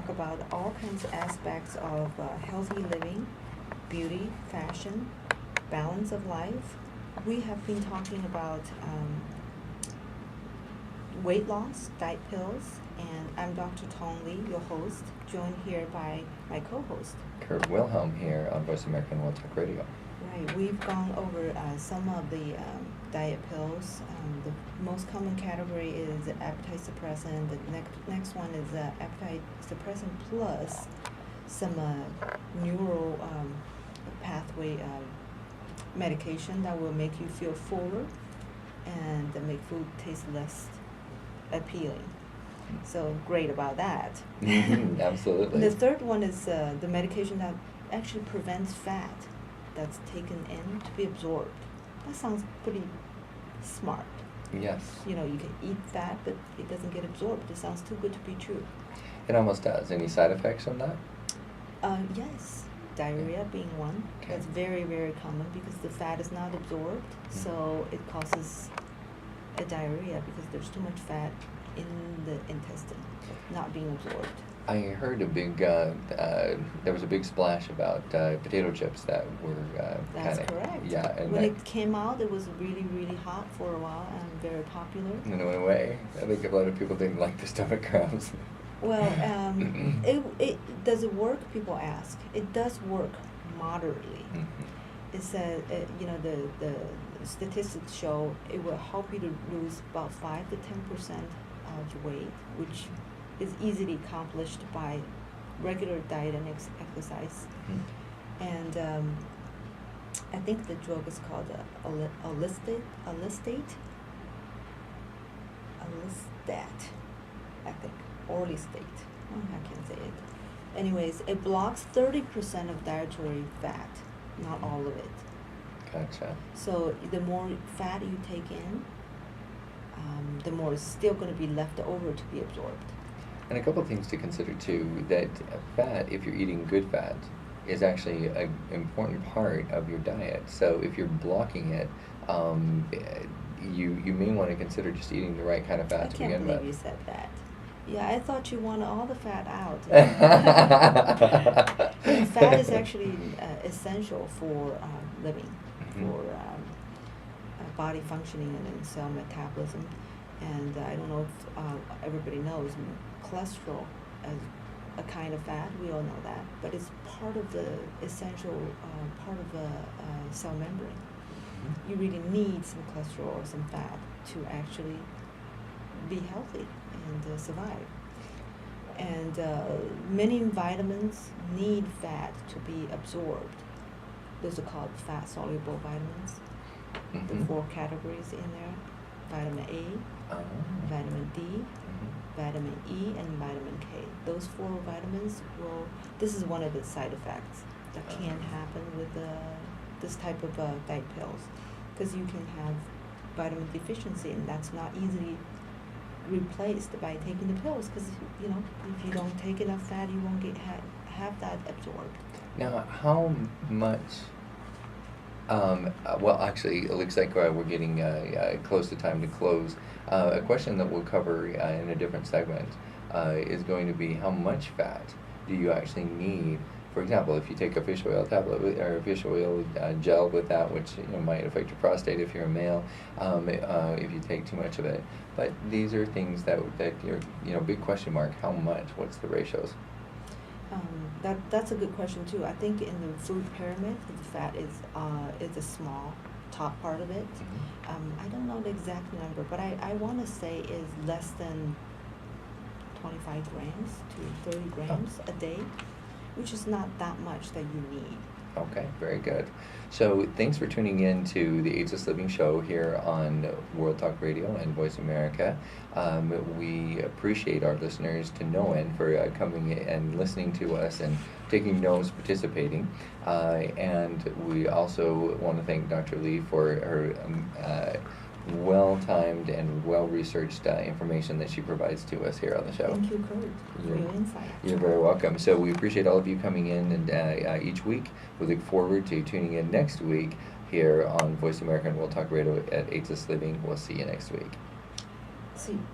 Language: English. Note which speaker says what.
Speaker 1: talk about all kinds of aspects of healthy living, beauty, fashion, balance of life. We have been talking about weight loss, diet pills, and I'm Dr. Tong Lee, your host, joined here by my co-host.
Speaker 2: Kurt Wilhelm here on Voice American World Talk Radio.
Speaker 1: Right, we've gone over some of the diet pills. The most common category is appetite suppressant. The next one is appetite suppressant plus some neural pathway medication that will make you feel fuller and make food taste less appealing. So great about that.
Speaker 2: Absolutely.
Speaker 1: The third one is the medication that actually prevents fat that's taken in to be absorbed. That sounds pretty smart.
Speaker 2: Yes.
Speaker 1: You know, you can eat fat, but it doesn't get absorbed. It sounds too good to be true.
Speaker 2: It almost does. Any side effects from that?
Speaker 1: Yes. Diarrhea being one.
Speaker 2: Okay.
Speaker 1: That's very, very common because the fat is not absorbed, so it causes a diarrhea because there's too much fat in the intestine not being absorbed.
Speaker 2: I heard there was a big splash about potato chips that were
Speaker 1: That's correct.
Speaker 2: Yeah. And
Speaker 1: when it came out, it was really, really hot for a while and very popular.
Speaker 2: And it went away. I think a lot of people didn't like the stomach cramps.
Speaker 1: Well, does it work? People ask. It does work moderately.
Speaker 2: Mm-hmm.
Speaker 1: It says, the statistics show it will help you to lose about 5 to 10% of weight, which is easily accomplished by regular diet and exercise.
Speaker 2: Mm-hmm.
Speaker 1: And I think the drug is called Alistat, I think. Orlistate. I can't say it. Anyways, it blocks 30% of dietary fat, not all of it.
Speaker 2: Gotcha.
Speaker 1: So the more fat you take in, the more is still going to be left over to be absorbed.
Speaker 2: And a couple of things to consider too, that fat, if you're eating good fat, is actually an important part of your diet. So if you're blocking it, you may want to consider just eating the right kind of fat to begin with.
Speaker 1: I can't believe you said that. Yeah, I thought you wanted all the fat out. Fat is actually essential for living,
Speaker 2: Mm-hmm.
Speaker 1: for body functioning and cell metabolism. And I don't know if everybody knows cholesterol as a kind of fat. We all know that, but it's part of the essential part of the cell membrane.
Speaker 2: Mm-hmm.
Speaker 1: You really need some cholesterol or some fat to actually be healthy and survive. And many vitamins need fat to be absorbed. Those are called fat-soluble vitamins.
Speaker 2: Mm-hmm.
Speaker 1: The 4 categories in there: vitamin A, vitamin D, vitamin E, and vitamin K. Those 4 vitamins this is one of the side effects that can happen with this type of diet pills, because you can have vitamin deficiency, and that's not easily replaced by taking the pills, because if you don't take enough fat, you won't have that absorbed.
Speaker 2: Now, how much? Well, actually, it looks like we're getting close to time to close. A question that we'll cover in a different segment is going to be, how much fat do you actually need? For example, if you take a fish oil tablet or a fish oil gel with that, which might affect your prostate if you're a male, if you take too much of it. But these are things that you're big question mark. How much? What's the ratios?
Speaker 1: That's a good question too. I think in the food pyramid, the fat is a small top part of it.
Speaker 2: Mm-hmm.
Speaker 1: I don't know the exact number, but I want to say is less than 25 grams to 30 grams a day, which is not that much that you need.
Speaker 2: Okay, very good. So thanks for tuning in to the Ageless Living Show here on World Talk Radio and Voice America. We appreciate our listeners to no end for coming and listening to us and taking notes, participating. And we also want to thank Dr. Lee for her well-timed and well-researched information that she provides to us here on the show.
Speaker 1: Thank you, Kurt, for your insight.
Speaker 2: You're very welcome. So we appreciate all of you coming in and each week. We look forward to tuning in next week here on Voice America and World Talk Radio at Ageless Living. We'll see you next week.
Speaker 1: See you.